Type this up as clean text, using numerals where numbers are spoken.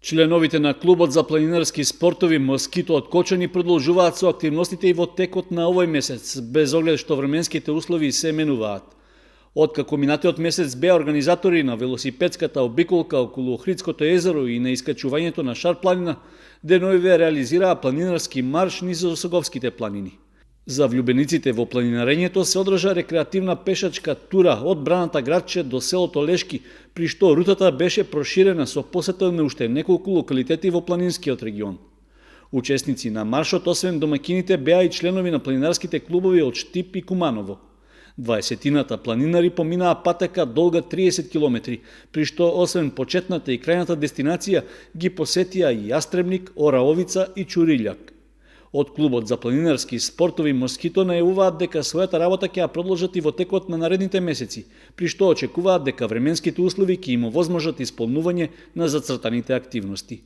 Членовите на клубот за планинарски спортови Москито од Кочани продолжуваат со активностите и во текот на овој месец, без оглед што временските услови се менуваат. Откако минатиот месец беа организатори на велосипедската обиколка околу Охридското езеро и на искачувањето на Шар планина, деновиве реализираа планинарски марш низ Осоговските планини. За влюбениците во планинарењето се одржа рекреативна пешачка тура од Браната градче до селото Лешки, при што рутата беше проширена со посета на уште неколку локалитети во планинскиот регион. Учесници на маршот, освен домакините, беа и членови на планинарските клубови од Штип и Куманово. 20-тината планинари поминаа патека долга 30 километри, при што освен почетната и крајната дестинација ги посетија и Јастребник, Ораовица и Чуриљак. Од клубот за планинарски спортови Москито најавуваат дека својата работа ќе ја продолжат и во текот на наредните месеци, при што очекуваат дека временските услови ќе им овозможат исполнување на зацртаните активности.